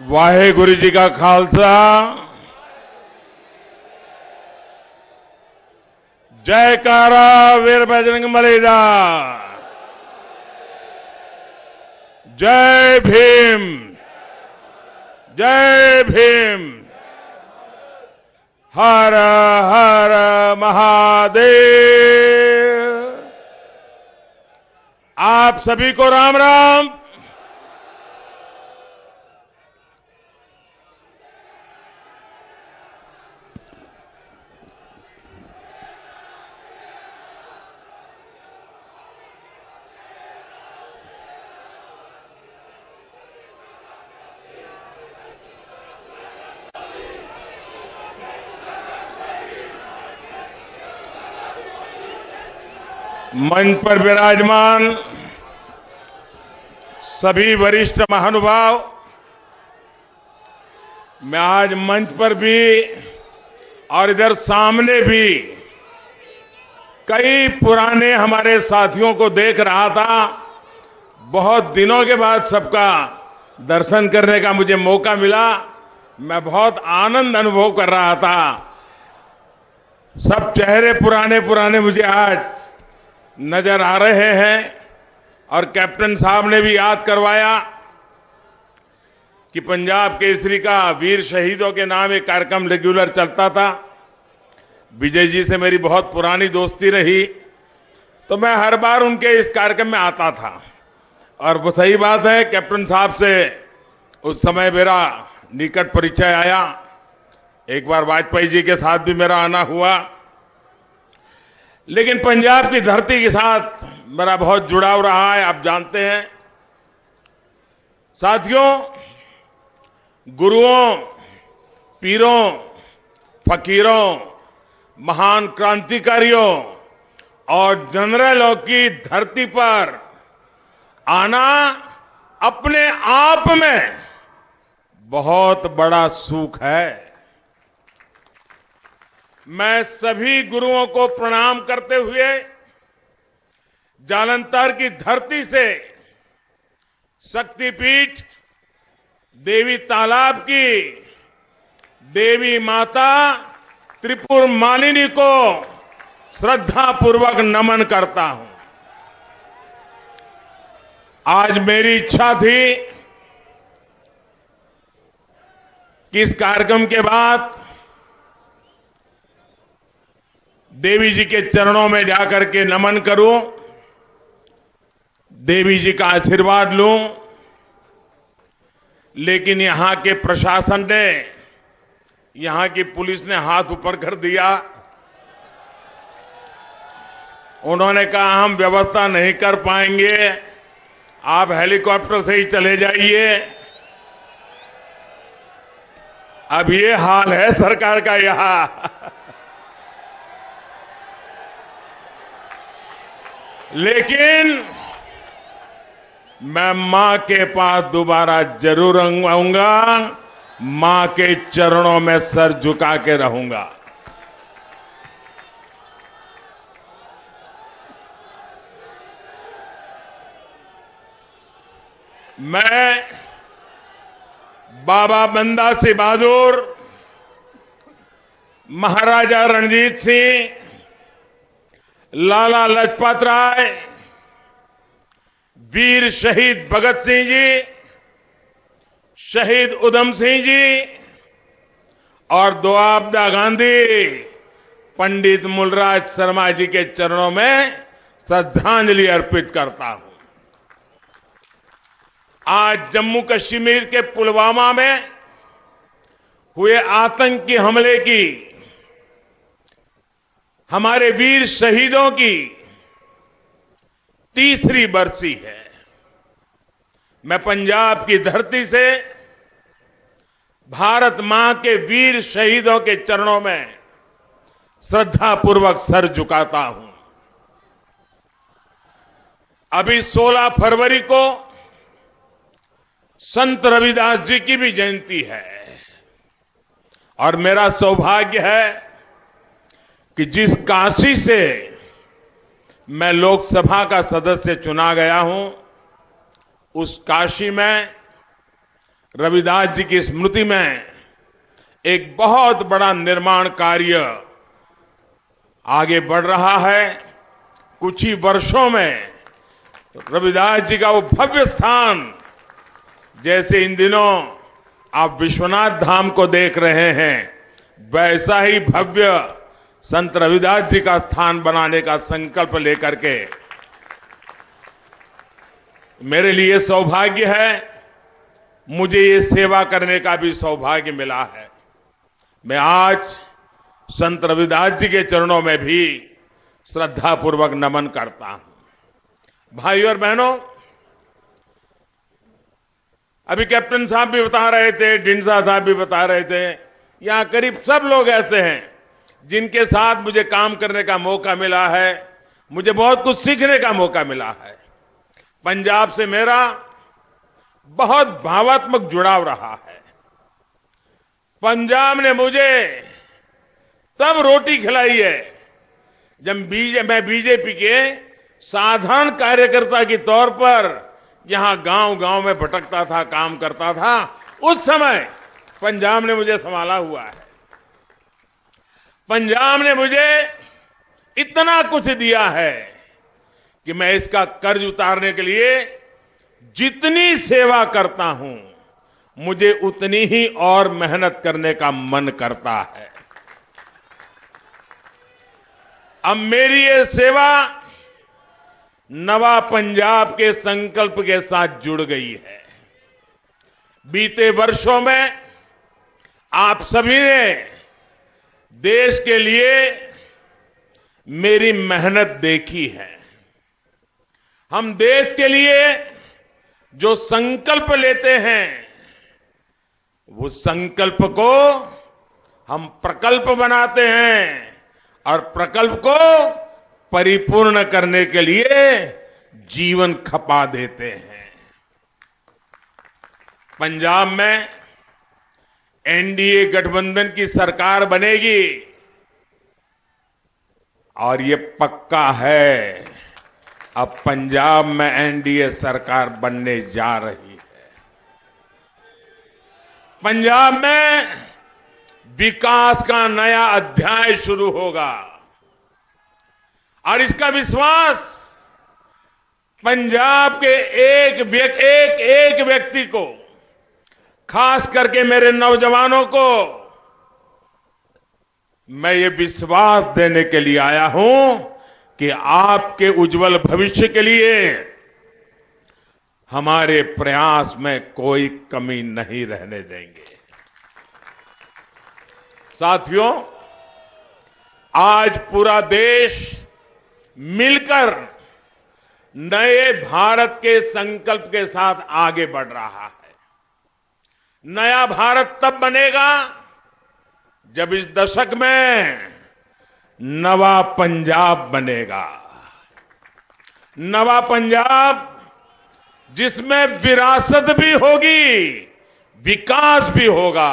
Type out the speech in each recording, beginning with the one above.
वाहेगुरु जी का खालसा। जयकारा वीर बजरंगबली दा। जय भीम, जय भीम। हर हर महादेव। आप सभी को राम राम। मंच पर विराजमान सभी वरिष्ठ महानुभाव, मैं आज मंच पर भी और इधर सामने भी कई पुराने हमारे साथियों को देख रहा था। बहुत दिनों के बाद सबका दर्शन करने का मुझे मौका मिला। मैं बहुत आनंद अनुभव कर रहा था। सब चेहरे पुराने पुराने मुझे आज नजर आ रहे हैं और कैप्टन साहब ने भी याद करवाया कि पंजाब केसरी का वीर शहीदों के नाम एक कार्यक्रम रेगुलर चलता था। विजय जी से मेरी बहुत पुरानी दोस्ती रही, तो मैं हर बार उनके इस कार्यक्रम में आता था। और वो सही बात है, कैप्टन साहब से उस समय मेरा निकट परिचय आया। एक बार वाजपेयी जी के साथ भी मेरा आना हुआ, लेकिन पंजाब की धरती के साथ मेरा बहुत जुड़ाव रहा है, आप जानते हैं। साथियों, गुरुओं, पीरों, फकीरों, महान क्रांतिकारियों और जनरलों की धरती पर आना अपने आप में बहुत बड़ा सुख है। मैं सभी गुरुओं को प्रणाम करते हुए जालंधर की धरती से शक्तिपीठ देवी तालाब की देवी माता त्रिपुर मालिनी को श्रद्धापूर्वक नमन करता हूं। आज मेरी इच्छा थी कि इस कार्यक्रम के बाद देवी जी के चरणों में जाकर के नमन करूं, देवी जी का आशीर्वाद लूं, लेकिन यहां के प्रशासन ने, यहां की पुलिस ने हाथ ऊपर कर दिया। उन्होंने कहा हम व्यवस्था नहीं कर पाएंगे, आप हेलीकॉप्टर से ही चले जाइए। अब ये हाल है सरकार का यहां। लेकिन मैं मां के पास दोबारा जरूर आऊंगा, मां के चरणों में सर झुका के रहूंगा। मैं बाबा बंदा सिंह बहादुर, महाराजा रणजीत सिंह, लाला लाजपत राय, वीर शहीद भगत सिंह जी, शहीद उधम सिंह जी और दोआबदा गांधी पंडित मूलराज शर्मा जी के चरणों में श्रद्धांजलि अर्पित करता हूं। आज जम्मू कश्मीर के पुलवामा में हुए आतंकी हमले की हमारे वीर शहीदों की तीसरी बरसी है। मैं पंजाब की धरती से भारत मां के वीर शहीदों के चरणों में श्रद्धापूर्वक सर झुकाता हूं। अभी 16 फरवरी को संत रविदास जी की भी जयंती है और मेरा सौभाग्य है कि जिस काशी से मैं लोकसभा का सदस्य चुना गया हूं, उस काशी में रविदास जी की स्मृति में एक बहुत बड़ा निर्माण कार्य आगे बढ़ रहा है। कुछ ही वर्षों में रविदास जी का वो भव्य स्थान, जैसे इन दिनों आप विश्वनाथ धाम को देख रहे हैं, वैसा ही भव्य संत रविदास जी का स्थान बनाने का संकल्प लेकर के मेरे लिए सौभाग्य है, मुझे ये सेवा करने का भी सौभाग्य मिला है। मैं आज संत रविदास जी के चरणों में भी श्रद्धापूर्वक नमन करता हूं। भाइयों और बहनों, अभी कैप्टन साहब भी बता रहे थे, ढिंडसा साहब भी बता रहे थे, यहां करीब सब लोग ऐसे हैं जिनके साथ मुझे काम करने का मौका मिला है, मुझे बहुत कुछ सीखने का मौका मिला है। पंजाब से मेरा बहुत भावात्मक जुड़ाव रहा है। पंजाब ने मुझे तब रोटी खिलाई है जब मैं बीजेपी के साधारण कार्यकर्ता के तौर पर यहां गांव-गांव में भटकता था, काम करता था। उस समय पंजाब ने मुझे संभाला हुआ है। पंजाब ने मुझे इतना कुछ दिया है कि मैं इसका कर्ज उतारने के लिए जितनी सेवा करता हूं, मुझे उतनी ही और मेहनत करने का मन करता है। अब मेरी ये सेवा नवा पंजाब के संकल्प के साथ जुड़ गई है। बीते वर्षों में आप सभी ने देश के लिए मेरी मेहनत देखी है। हम देश के लिए जो संकल्प लेते हैं, वो संकल्प को हम प्रकल्प बनाते हैं और प्रकल्प को परिपूर्ण करने के लिए जीवन खपा देते हैं। पंजाब में एनडीए गठबंधन की सरकार बनेगी और ये पक्का है, अब पंजाब में एनडीए सरकार बनने जा रही है। पंजाब में विकास का नया अध्याय शुरू होगा और इसका विश्वास पंजाब के एक व्यक्ति को, खास करके मेरे नौजवानों को मैं ये विश्वास देने के लिए आया हूं कि आपके उज्जवल भविष्य के लिए हमारे प्रयास में कोई कमी नहीं रहने देंगे। साथियों, आज पूरा देश मिलकर नए भारत के संकल्प के साथ आगे बढ़ रहा है। नया भारत तब बनेगा जब इस दशक में नवा पंजाब बनेगा। नवा पंजाब जिसमें विरासत भी होगी, विकास भी होगा।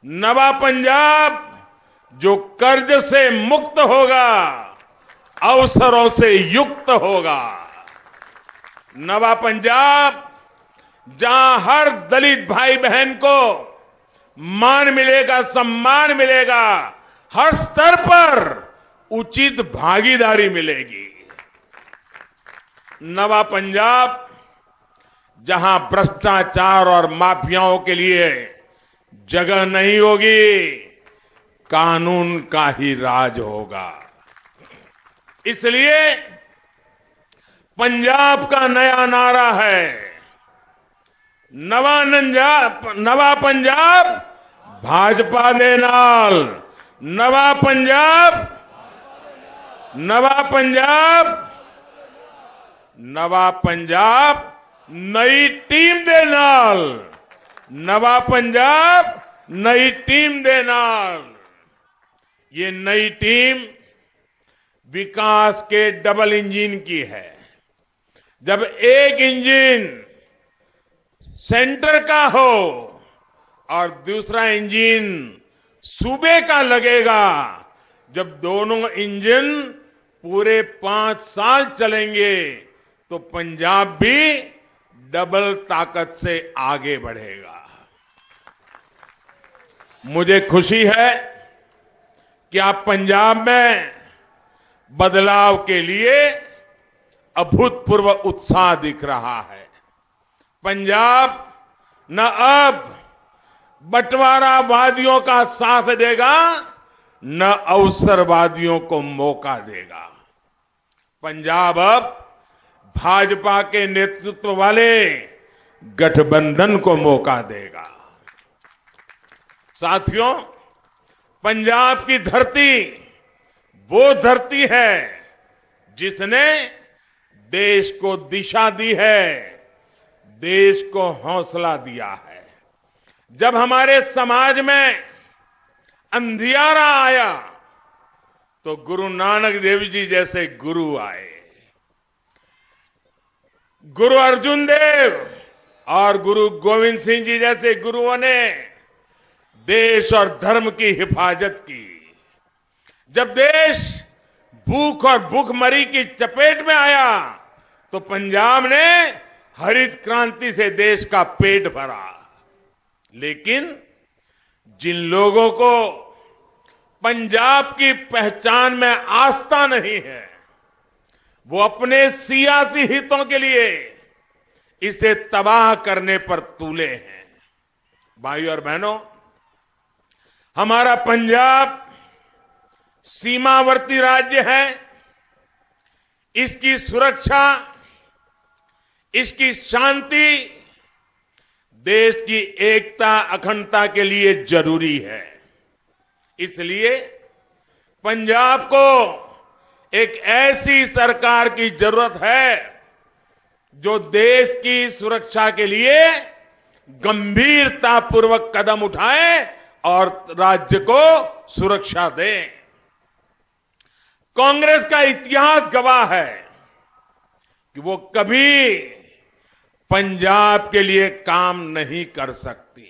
नवा पंजाब जो कर्ज से मुक्त होगा, अवसरों से युक्त होगा। नवा पंजाब जहां हर दलित भाई बहन को मान मिलेगा, सम्मान मिलेगा, हर स्तर पर उचित भागीदारी मिलेगी। नवा पंजाब जहां भ्रष्टाचार और माफियाओं के लिए जगह नहीं होगी, कानून का ही राज होगा। इसलिए पंजाब का नया नारा है, नवा पंजाब भाजपा दे नाल। नवा पंजाब, नवा पंजाब, नवा पंजाब नई टीम दे नाल। नवा पंजाब नई टीम दे नाल। ये नई टीम विकास के डबल इंजन की है। जब एक इंजन सेंटर का हो और दूसरा इंजन सूबे का लगेगा, जब दोनों इंजन पूरे 5 साल चलेंगे तो पंजाब भी डबल ताकत से आगे बढ़ेगा। मुझे खुशी है कि आप पंजाब में बदलाव के लिए अभूतपूर्व उत्साह दिख रहा है। पंजाब न अब बंटवारावादियों का साथ देगा, न अवसरवादियों को मौका देगा। पंजाब अब भाजपा के नेतृत्व वाले गठबंधन को मौका देगा। साथियों, पंजाब की धरती वो धरती है जिसने देश को दिशा दी है, देश को हौसला दिया है। जब हमारे समाज में अंधियारा आया तो गुरु नानक देव जी जैसे गुरु आए। गुरु अर्जुन देव और गुरु गोविंद सिंह जी जैसे गुरुओं ने देश और धर्म की हिफाजत की। जब देश भूख और भूखमरी की चपेट में आया तो पंजाब ने हरित क्रांति से देश का पेट भरा। लेकिन जिन लोगों को पंजाब की पहचान में आस्था नहीं है, वो अपने सियासी हितों के लिए इसे तबाह करने पर तुले हैं। भाइयों और बहनों, हमारा पंजाब सीमावर्ती राज्य है। इसकी सुरक्षा, इसकी शांति देश की एकता अखंडता के लिए जरूरी है। इसलिए पंजाब को एक ऐसी सरकार की जरूरत है जो देश की सुरक्षा के लिए गंभीरतापूर्वक कदम उठाए और राज्य को सुरक्षा दे। कांग्रेस का इतिहास गवाह है कि वो कभी पंजाब के लिए काम नहीं कर सकती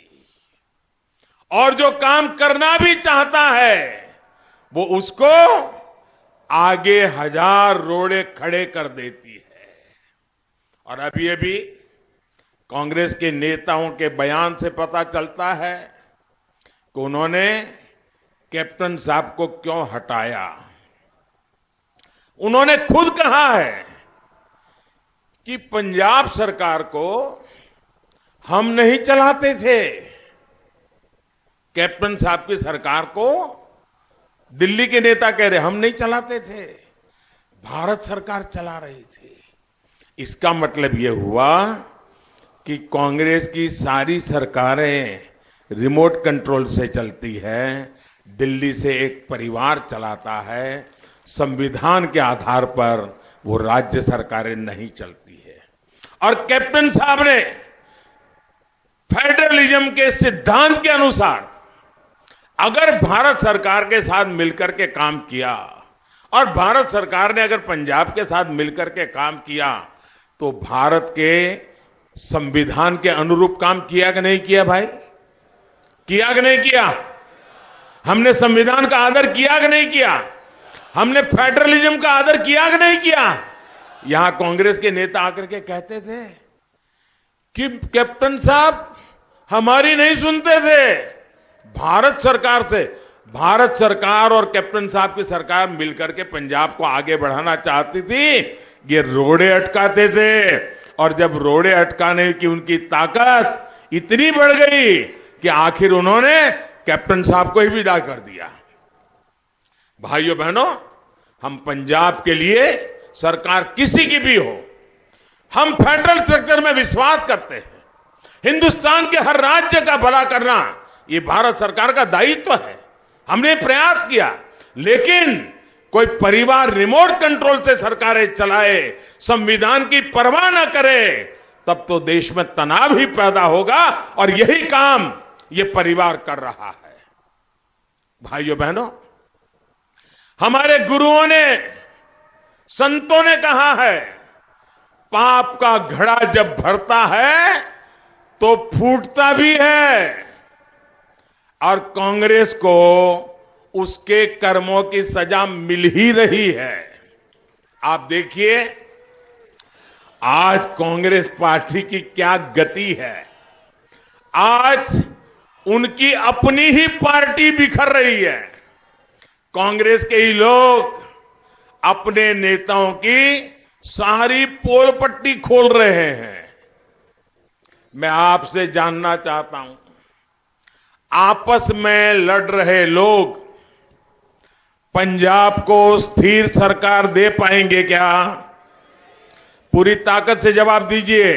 और जो काम करना भी चाहता है वो उसको आगे हजार रोड़े खड़े कर देती है। और अभी अभी कांग्रेस के नेताओं के बयान से पता चलता है कि उन्होंने कैप्टन साहब को क्यों हटाया। उन्होंने खुद कहा है कि पंजाब सरकार को हम नहीं चलाते थे, कैप्टन साहब की सरकार को दिल्ली के नेता कह रहे हम नहीं चलाते थे, भारत सरकार चला रही थी। इसका मतलब यह हुआ कि कांग्रेस की सारी सरकारें रिमोट कंट्रोल से चलती है, दिल्ली से एक परिवार चलाता है, संविधान के आधार पर वो राज्य सरकारें नहीं चलती है। और कैप्टन साहब ने फेडरलिज्म के सिद्धांत के अनुसार अगर भारत सरकार के साथ मिलकर के काम किया और भारत सरकार ने अगर पंजाब के साथ मिलकर के काम किया तो भारत के संविधान के अनुरूप काम किया कि नहीं किया भाई? किया कि नहीं किया? हमने संविधान का आदर किया कि नहीं किया? हमने फेडरलिज्म का आदर किया कि नहीं किया? यहां कांग्रेस के नेता आकर के कहते थे कि कैप्टन साहब हमारी नहीं सुनते थे, भारत सरकार और कैप्टन साहब की सरकार मिलकर के पंजाब को आगे बढ़ाना चाहती थी। ये रोड़े अटकाते थे और जब रोड़े अटकाने की उनकी ताकत इतनी बढ़ गई कि आखिर उन्होंने कैप्टन साहब को ही विदा कर दिया। भाइयों बहनों, हम पंजाब के लिए सरकार किसी की भी हो, हम फेडरल स्ट्रक्चर में विश्वास करते हैं। हिंदुस्तान के हर राज्य का भला करना ये भारत सरकार का दायित्व है। हमने प्रयास किया, लेकिन कोई परिवार रिमोट कंट्रोल से सरकारें चलाए, संविधान की परवाह न करे, तब तो देश में तनाव ही पैदा होगा और यही काम ये परिवार कर रहा है। भाइयों बहनों, हमारे गुरुओं ने, संतों ने कहा है, पाप का घड़ा जब भरता है तो फूटता भी है और कांग्रेस को उसके कर्मों की सजा मिल ही रही है। आप देखिए, आज कांग्रेस पार्टी की क्या गति है। आज उनकी अपनी ही पार्टी बिखर रही है। कांग्रेस के ही लोग अपने नेताओं की सारी पोल पट्टी खोल रहे हैं। मैं आपसे जानना चाहता हूं, आपस में लड़ रहे लोग पंजाब को स्थिर सरकार दे पाएंगे क्या? पूरी ताकत से जवाब दीजिए।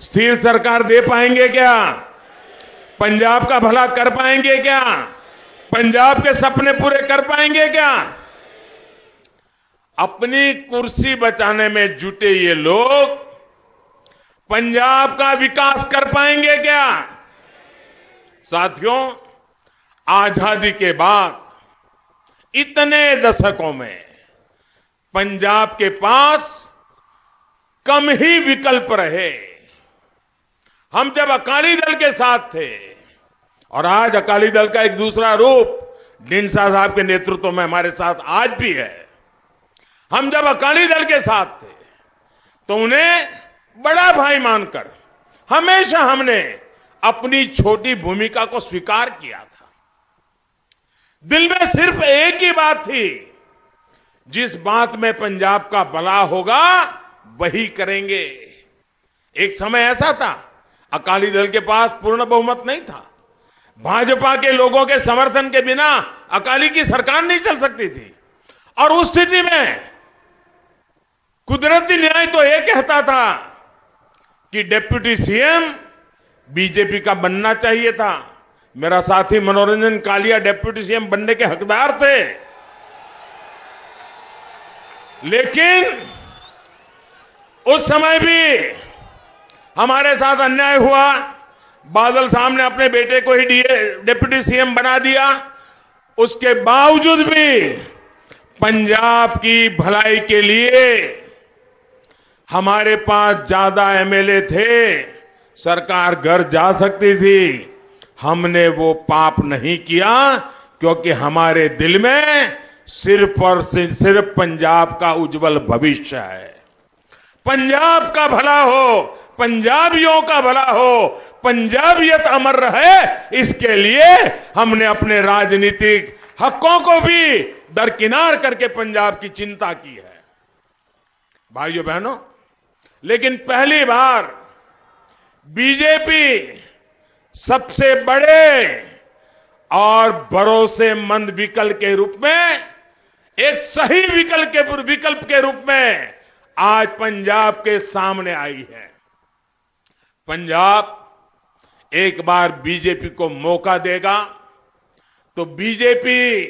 स्थिर सरकार दे पाएंगे क्या? पंजाब का भला कर पाएंगे क्या? पंजाब के सपने पूरे कर पाएंगे क्या? अपनी कुर्सी बचाने में जुटे ये लोग पंजाब का विकास कर पाएंगे क्या? साथियों, आजादी के बाद इतने दशकों में पंजाब के पास कम ही विकल्प रहे। हम जब अकाली दल के साथ थे, और आज अकाली दल का एक दूसरा रूप ढींडसा साहब के नेतृत्व में हमारे साथ आज भी है। हम जब अकाली दल के साथ थे तो उन्हें बड़ा भाई मानकर हमेशा हमने अपनी छोटी भूमिका को स्वीकार किया था। दिल में सिर्फ एक ही बात थी, जिस बात में पंजाब का भला होगा वही करेंगे। एक समय ऐसा था, अकाली दल के पास पूर्ण बहुमत नहीं था। भाजपा के लोगों के समर्थन के बिना अकाली की सरकार नहीं चल सकती थी। और उस स्थिति में कुदरती न्याय तो यह कहता था कि डिप्टी सीएम बीजेपी का बनना चाहिए था। मेरा साथी मनोरंजन कालिया डिप्टी सीएम बनने के हकदार थे, लेकिन उस समय भी हमारे साथ अन्याय हुआ। बादल साहब ने अपने बेटे को ही डिप्टी सीएम बना दिया। उसके बावजूद भी पंजाब की भलाई के लिए हमारे पास ज्यादा एमएलए थे, सरकार घर जा सकती थी। हमने वो पाप नहीं किया, क्योंकि हमारे दिल में सिर्फ और सिर्फ पंजाब का उज्जवल भविष्य है। पंजाब का भला हो, पंजाबियों का भला हो, पंजाबियत अमर रहे, इसके लिए हमने अपने राजनीतिक हकों को भी दरकिनार करके पंजाब की चिंता की है। भाइयों बहनों, लेकिन पहली बार बीजेपी सबसे बड़े और भरोसेमंद विकल्प के रूप में, एक सही विकल्प के रूप में आज पंजाब के सामने आई है। पंजाब एक बार बीजेपी को मौका देगा तो बीजेपी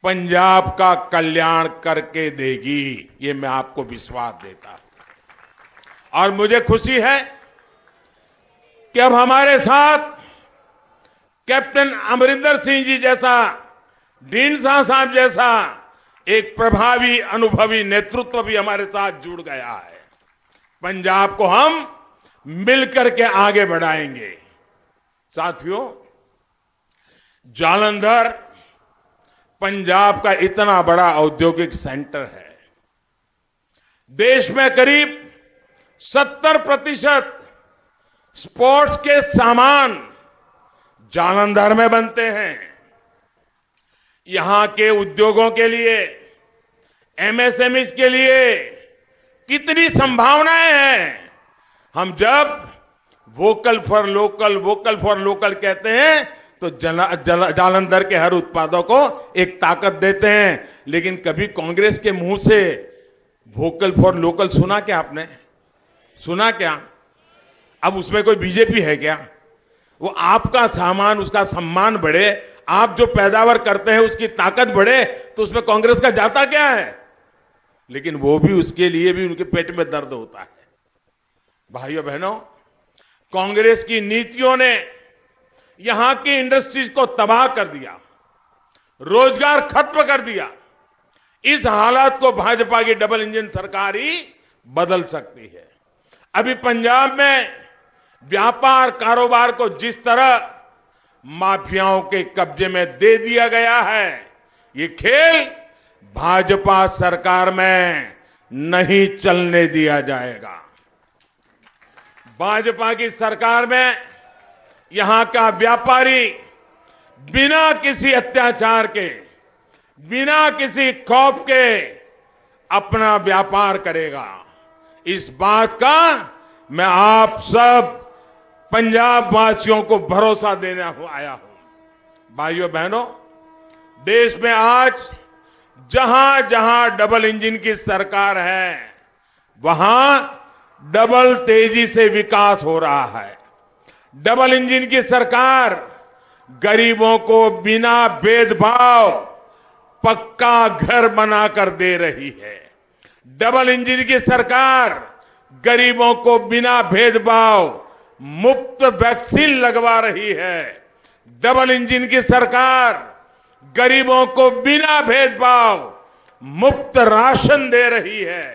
पंजाब का कल्याण करके देगी, ये मैं आपको विश्वास देता हूं। और मुझे खुशी है कि अब हमारे साथ कैप्टन अमरिंदर सिंह जी जैसा, ढींडसा साहब जैसा एक प्रभावी अनुभवी नेतृत्व भी हमारे साथ जुड़ गया है। पंजाब को हम मिलकर के आगे बढ़ाएंगे। साथियों, जालंधर पंजाब का इतना बड़ा औद्योगिक सेंटर है। देश में करीब 70% स्पोर्ट्स के सामान जालंधर में बनते हैं। यहां के उद्योगों के लिए, एमएसएमईज के लिए कितनी संभावनाएं हैं। हम जब वोकल फॉर लोकल कहते हैं तो जालंधर के हर उत्पादों को एक ताकत देते हैं। लेकिन कभी कांग्रेस के मुंह से वोकल फॉर लोकल सुना क्या आपने? सुना क्या? अब उसमें कोई बीजेपी है क्या? वो आपका सामान, उसका सम्मान बढ़े, आप जो पैदावार करते हैं उसकी ताकत बढ़े, तो उसमें कांग्रेस का जाता क्या है? लेकिन वो भी, उसके लिए भी उनके पेट में दर्द होता है। भाइयों बहनों, कांग्रेस की नीतियों ने यहां की इंडस्ट्रीज को तबाह कर दिया, रोजगार खत्म कर दिया। इस हालात को भाजपा की डबल इंजन सरकार ही बदल सकती है। अभी पंजाब में व्यापार कारोबार को जिस तरह माफियाओं के कब्जे में दे दिया गया है, ये खेल भाजपा सरकार में नहीं चलने दिया जाएगा। भाजपा की सरकार में यहां का व्यापारी बिना किसी अत्याचार के, बिना किसी खौफ के अपना व्यापार करेगा। इस बात का मैं आप सब पंजाब वासियों को भरोसा देने आया हूं। भाइयों बहनों, देश में आज जहां जहां डबल इंजन की सरकार है, वहां डबल तेजी से विकास हो रहा है। डबल इंजन की सरकार गरीबों को बिना भेदभाव पक्का घर बनाकर दे रही है। डबल इंजन की सरकार गरीबों को बिना भेदभाव मुफ्त वैक्सीन लगवा रही है। डबल इंजन की सरकार गरीबों को बिना भेदभाव मुफ्त राशन दे रही है।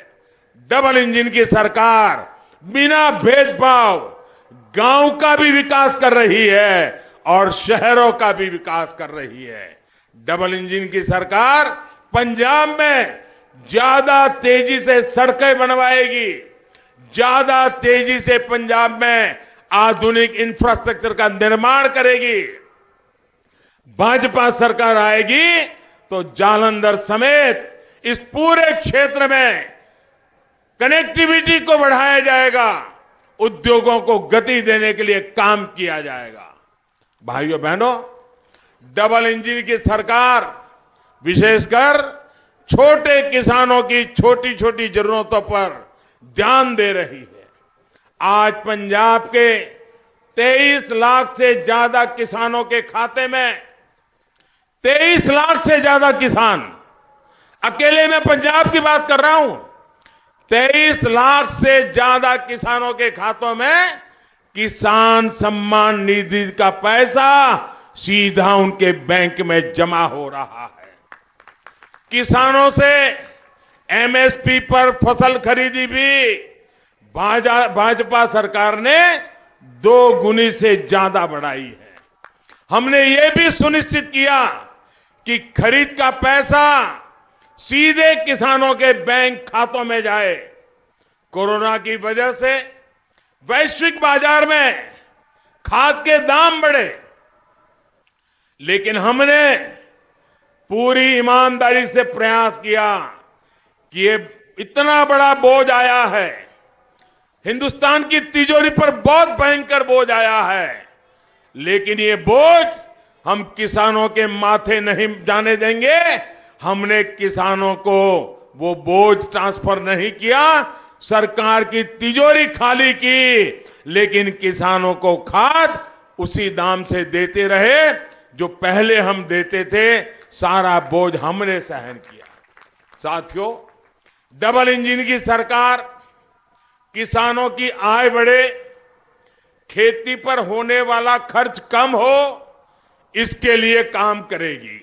डबल इंजन की सरकार बिना भेदभाव गांव का भी विकास कर रही है और शहरों का भी विकास कर रही है। डबल इंजन की सरकार पंजाब में ज्यादा तेजी से सड़कें बनवाएगी, ज्यादा तेजी से पंजाब में आधुनिक इंफ्रास्ट्रक्चर का निर्माण करेगी। भाजपा सरकार आएगी तो जालंधर समेत इस पूरे क्षेत्र में कनेक्टिविटी को बढ़ाया जाएगा, उद्योगों को गति देने के लिए काम किया जाएगा। भाइयों बहनों, डबल इंजन की सरकार विशेषकर छोटे किसानों की छोटी छोटी जरूरतों पर ध्यान दे रही है। आज पंजाब के 23 लाख से ज्यादा किसानों के खाते में 23 लाख से ज्यादा किसान, अकेले मैं पंजाब की बात कर रहा हूं, 23 लाख से ज्यादा किसानों के खातों में किसान सम्मान निधि का पैसा सीधा उनके बैंक में जमा हो रहा है। किसानों से एमएसपी पर फसल खरीदी भी भाजपा सरकार ने 2 गुनी से ज्यादा बढ़ाई है। हमने ये भी सुनिश्चित किया कि खरीद का पैसा सीधे किसानों के बैंक खातों में जाए। कोरोना की वजह से वैश्विक बाजार में खाद के दाम बढ़े, लेकिन हमने पूरी ईमानदारी से प्रयास किया कि ये इतना बड़ा बोझ आया है, हिंदुस्तान की तिजोरी पर बहुत भयंकर बोझ आया है, लेकिन ये बोझ हम किसानों के माथे नहीं जाने देंगे। हमने किसानों को वो बोझ ट्रांसफर नहीं किया, सरकार की तिजोरी खाली की, लेकिन किसानों को खाद उसी दाम से देते रहे जो पहले हम देते थे। सारा बोझ हमने सहन किया। साथियों, डबल इंजन की सरकार किसानों की आय बढ़े, खेती पर होने वाला खर्च कम हो, इसके लिए काम करेगी।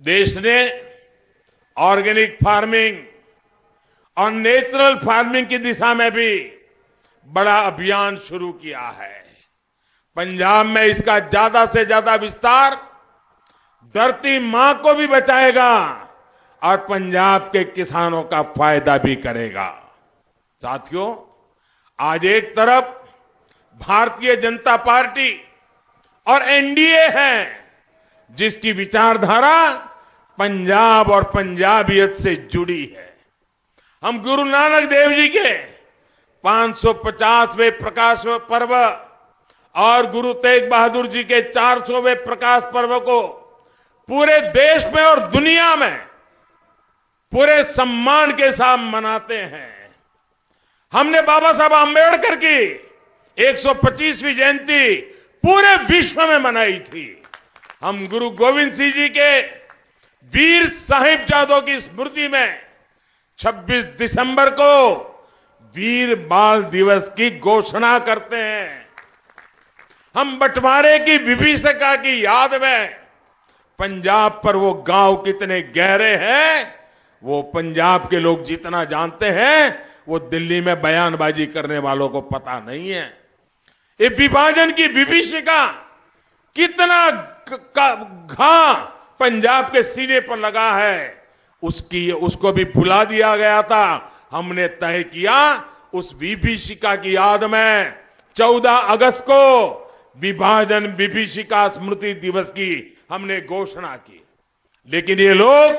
देश ने ऑर्गेनिक फार्मिंग और नेचुरल फार्मिंग की दिशा में भी बड़ा अभियान शुरू किया है। पंजाब में इसका ज्यादा से ज्यादा विस्तार धरती मां को भी बचाएगा और पंजाब के किसानों का फायदा भी करेगा। साथियों, आज एक तरफ भारतीय जनता पार्टी और एनडीए है, जिसकी विचारधारा पंजाब और पंजाबियत से जुड़ी है। हम गुरु नानक देव जी के 550वें प्रकाश पर्व और गुरु तेग बहादुर जी के 400वें प्रकाश पर्व को पूरे देश में और दुनिया में पूरे सम्मान के साथ मनाते हैं। हमने बाबा साहब आंबेडकर की 125वीं जयंती पूरे विश्व में मनाई थी। हम गुरु गोविंद सिंह जी के वीर साहिबजादों की स्मृति में 26 दिसंबर को वीर बाल दिवस की घोषणा करते हैं। हम बंटवारे की विभीषिका की याद में पंजाब पर वो गांव कितने गहरे हैं, वो पंजाब के लोग जितना जानते हैं, वो दिल्ली में बयानबाजी करने वालों को पता नहीं है। ये विभाजन की विभीषिका कितना घा पंजाब के सीने पर लगा है, उसको भी भुला दिया गया था। हमने तय किया उस विभीषिका की याद में 14 अगस्त को विभाजन विभीषिका स्मृति दिवस की हमने घोषणा की। लेकिन ये लोग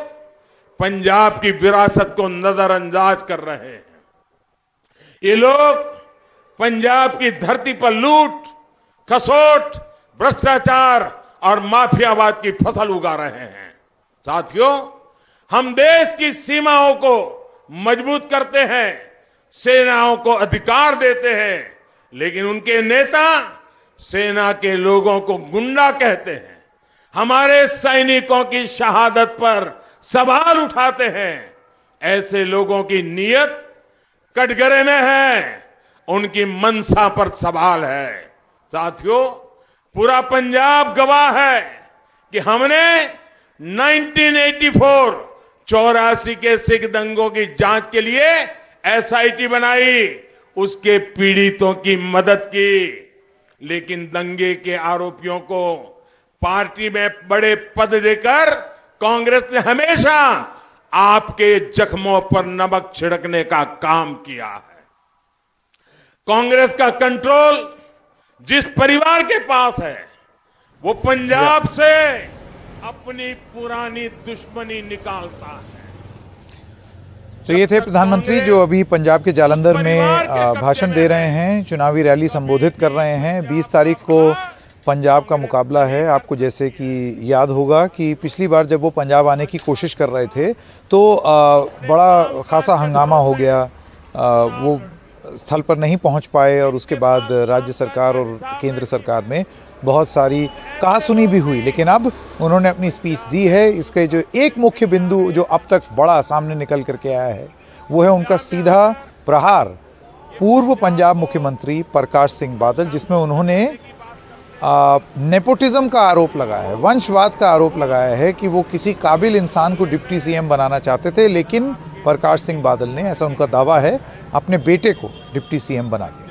पंजाब की विरासत को नजरअंदाज कर रहे हैं। ये लोग पंजाब की धरती पर लूट, खसोट, भ्रष्टाचार और माफियावाद की फसल उगा रहे हैं। साथियों, हम देश की सीमाओं को मजबूत करते हैं, सेनाओं को अधिकार देते हैं, लेकिन उनके नेता सेना के लोगों को गुंडा कहते हैं, हमारे सैनिकों की शहादत पर सवाल उठाते हैं। ऐसे लोगों की नीयत कटघरे में है, उनकी मंशा पर सवाल है। साथियों, पूरा पंजाब गवाह है कि हमने 1984 के सिख दंगों की जांच के लिए एसआईटी बनाई, उसके पीड़ितों की मदद की। लेकिन दंगे के आरोपियों को पार्टी में बड़े पद देकर कांग्रेस ने हमेशा आपके जख्मों पर नमक छिड़कने का काम किया है। कांग्रेस का कंट्रोल जिस परिवार के पास है, वो पंजाब से अपनी पुरानी दुश्मनी निकालता है। तो ये थे प्रधानमंत्री जो अभी पंजाब के जालंधर में भाषण दे रहे हैं, चुनावी रैली संबोधित कर रहे हैं। 20 तारीख को पंजाब का मुकाबला है। आपको जैसे कि याद होगा कि पिछली बार जब वो पंजाब आने की कोशिश कर रहे थे तो बड़ा खासा हंगामा हो गया, वो स्थल पर नहीं पहुंच पाए और उसके बाद राज्य सरकार और केंद्र सरकार में बहुत सारी कहासुनी भी हुई। लेकिन अब उन्होंने अपनी स्पीच दी है। इसके जो एक मुख्य बिंदु जो अब तक बड़ा सामने निकल करके आया है वो है उनका सीधा प्रहार पूर्व पंजाब मुख्यमंत्री प्रकाश सिंह बादल, जिसमें उन्होंने नेपोटिज्म का आरोप लगाया है, वंशवाद का आरोप लगाया है कि वो किसी काबिल इंसान को डिप्टी सीएम बनाना चाहते थे, लेकिन प्रकाश सिंह बादल ने, ऐसा उनका दावा है, अपने बेटे को डिप्टी सीएम बना दिया।